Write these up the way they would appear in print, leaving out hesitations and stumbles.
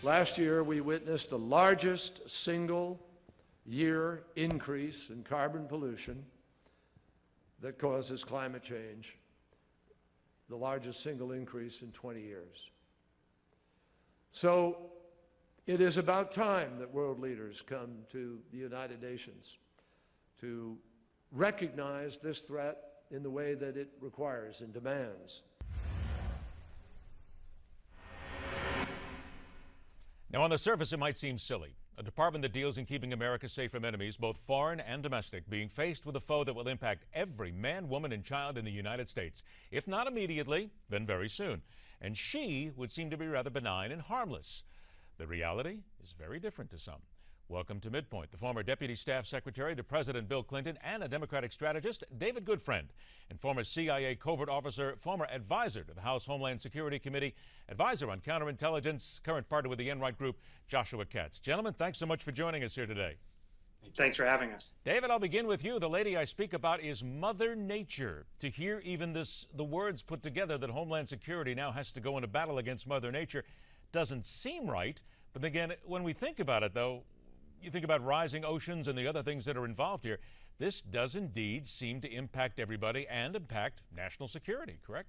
Last year, we witnessed the largest single-year increase in carbon pollution that causes climate change, the largest single increase in 20 years. So it is about time that world leaders come to the United Nations to recognize this threat in the way that it requires and demands. Now, on the surface, it might seem silly. A department that deals in keeping America safe from enemies, both foreign and domestic, being faced with a foe that will impact every man, woman, and child in the United States. If not immediately, then very soon. And she would seem to be rather benign and harmless. The reality is very different to some. Welcome to MidPoint, the former Deputy Staff Secretary to President Bill Clinton and a Democratic strategist, David Goodfriend, and former CIA covert officer, former advisor to the House Homeland Security Committee, advisor on counterintelligence, current partner with the Enright Group, Joshua Katz. Gentlemen, thanks so much for joining us here today. Thanks for having us. David, I'll begin with you. The lady I speak about is Mother Nature. To hear even the words put together that Homeland Security now has to go into battle against Mother Nature doesn't seem right. But again, when we think about it, though, you think about rising oceans and the other things that are involved here. This does indeed seem to impact everybody and impact national security, correct?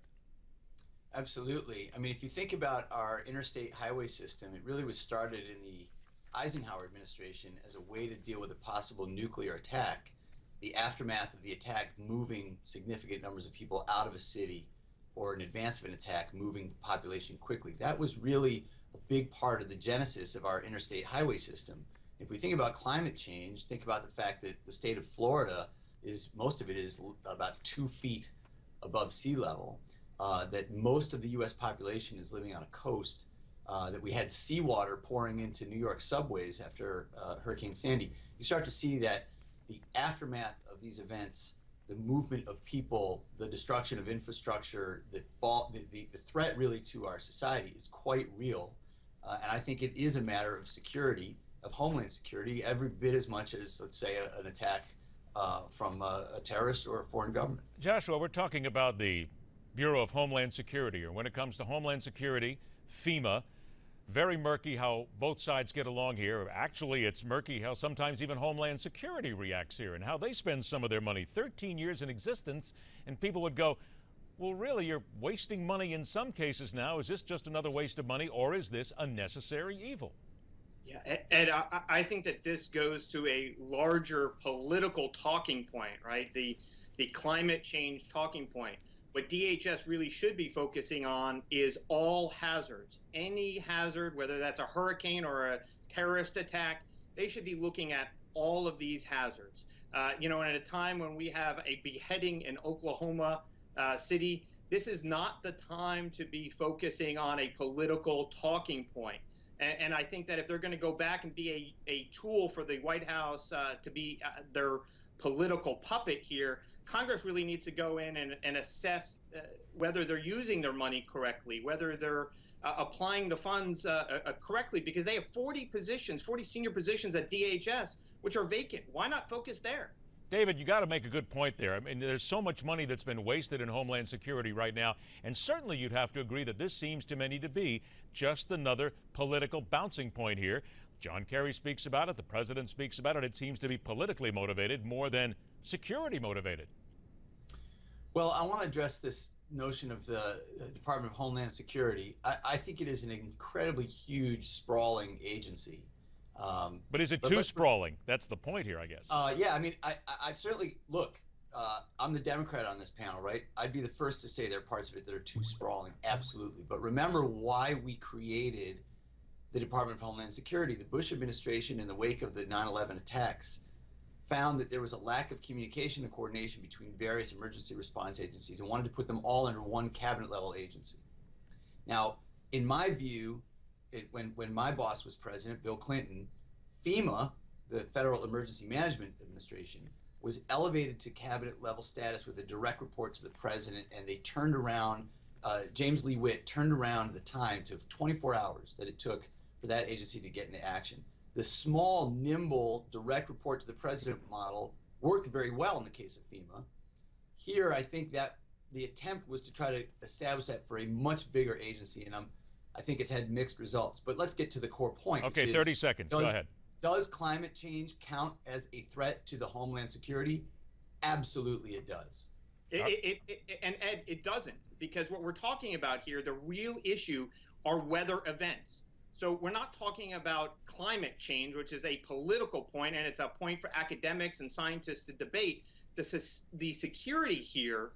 Absolutely. I mean, if you think about our interstate highway system, it really was started in the Eisenhower administration as a way to deal with a possible nuclear attack, the aftermath of the attack moving significant numbers of people out of a city, or in advance of an attack moving the population quickly. That was really a big part of the genesis of our interstate highway system. If we think about climate change, think about the fact that the state of Florida most of it is about 2 feet above sea level, that most of the U.S. population is living on a coast, that we had seawater pouring into New York subways after Hurricane Sandy. You start to see that the aftermath of these events, the movement of people, the destruction of infrastructure, the threat really to our society is quite real. And I think it is a matter of security, of Homeland Security, every bit as much as, let's say, an attack from a terrorist or a foreign government. Joshua, we're talking about the Bureau of Homeland Security, or when it comes to Homeland Security, FEMA. Very murky how both sides get along here. Actually, it's murky how sometimes even Homeland Security reacts here and how they spend some of their money. 13 years in existence, and people would go, well, really, you're wasting money in some cases now. Is this just another waste of money, or is this a necessary evil? Yeah, Ed, I think that this goes to a larger political talking point, right? The climate change talking point. What DHS really should be focusing on is all hazards. Any hazard, whether that's a hurricane or a terrorist attack, they should be looking at all of these hazards. You know, at a time when we have a beheading in Oklahoma City, this is not the time to be focusing on a political talking point. And I think that if they're going to go back and be a tool for the White House to be their political puppet here, Congress really needs to go in and assess whether they're using their money correctly, whether they're applying the funds correctly, because they have 40 senior positions at DHS, which are vacant. Why not focus there? David, you got to make a good point there. I mean, there's so much money that's been wasted in Homeland Security right now, and certainly you'd have to agree that this seems to many to be just another political bouncing point here. John Kerry speaks about it, the president speaks about it. It seems to be politically motivated more than security motivated. Well, I want to address this notion of the Department of Homeland Security. I think it is an incredibly huge, sprawling agency. But is it too sprawling? That's the point here, I guess. Yeah, I mean, I certainly, look, I'm the Democrat on this panel, right? I'd be the first to say there are parts of it that are too sprawling, absolutely. But remember why we created the Department of Homeland Security. The Bush administration, in the wake of the 9/11 attacks, found that there was a lack of communication and coordination between various emergency response agencies and wanted to put them all under one cabinet-level agency. Now, in my view, when my boss was president, Bill Clinton, FEMA, the Federal Emergency Management Administration, was elevated to cabinet-level status with a direct report to the president, and they turned around, James Lee Witt turned around the time to 24 hours that it took for that agency to get into action. The small, nimble, direct report to the president model worked very well in the case of FEMA. Here, I think that the attempt was to try to establish that for a much bigger agency, and I think it's had mixed results. But let's get to the core point. Okay, which is, 30 seconds. Go ahead. Does climate change count as a threat to the homeland security? Absolutely, it does. And Ed, it doesn't, because what we're talking about here, the real issue are weather events. So we're not talking about climate change, which is a political point, and it's a point for academics and scientists to debate. The security here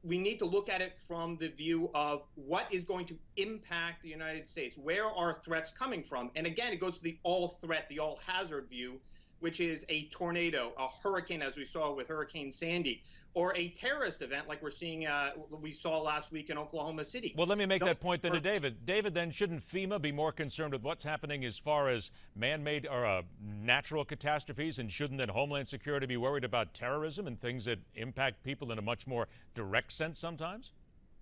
we need to look at it from the view of what is going to impact the United States. Where are threats coming from? And again, it goes to the all threat, the all hazard view, which is a tornado, a hurricane, as we saw with Hurricane Sandy, or a terrorist event like we saw last week in Oklahoma City. Well, let me make that point then to David. David, then shouldn't FEMA be more concerned with what's happening as far as man-made or natural catastrophes, and shouldn't then Homeland Security be worried about terrorism and things that impact people in a much more direct sense sometimes?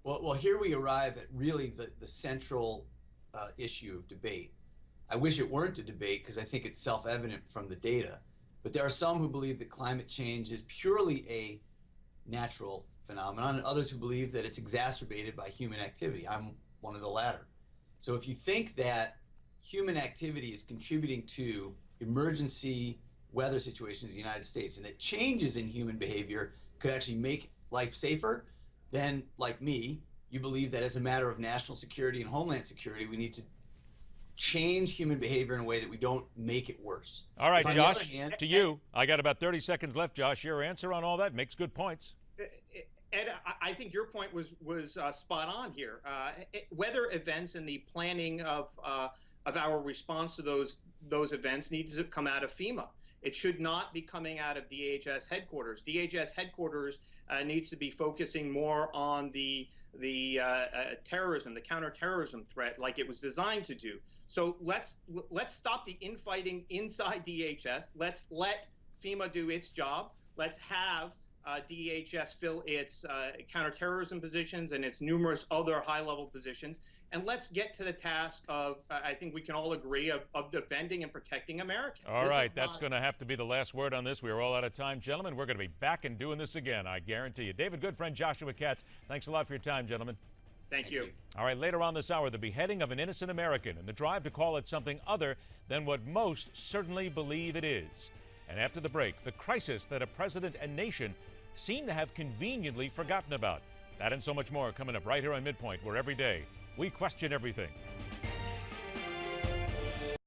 Well, here we arrive at really the central issue of debate. I wish it weren't a debate because I think it's self-evident from the data, but there are some who believe that climate change is purely a natural phenomenon, and others who believe that it's exacerbated by human activity. I'm one of the latter. So if you think that human activity is contributing to emergency weather situations in the United States and that changes in human behavior could actually make life safer, then, like me, you believe that as a matter of national security and homeland security, we need to change human behavior in a way that we don't make it worse. All right, Josh, to you. I got about 30 seconds left, Josh. Your answer on all that makes good points. Ed, I think your point was spot on here. Weather events and the planning of our response to those events needs to come out of FEMA. It should not be coming out of DHS headquarters. DHS headquarters needs to be focusing more on the terrorism, the counterterrorism threat, like it was designed to do. So let's stop the infighting inside DHS. Let's let FEMA do its job. Let's have DHS fill its counterterrorism positions and its numerous other high-level positions. And let's get to the task of, I think we can all agree, of defending and protecting Americans. All right, that's going to have to be the last word on this. We are all out of time, gentlemen. We're going to be back and doing this again, I guarantee you. David Goodfriend, Joshua Katz, thanks a lot for your time, gentlemen. Thank you. All right, later on this hour, the beheading of an innocent American and the drive to call it something other than what most certainly believe it is. And after the break, the crisis that a president and nation seem to have conveniently forgotten about. That and so much more coming up right here on MidPoint, where every day we question everything.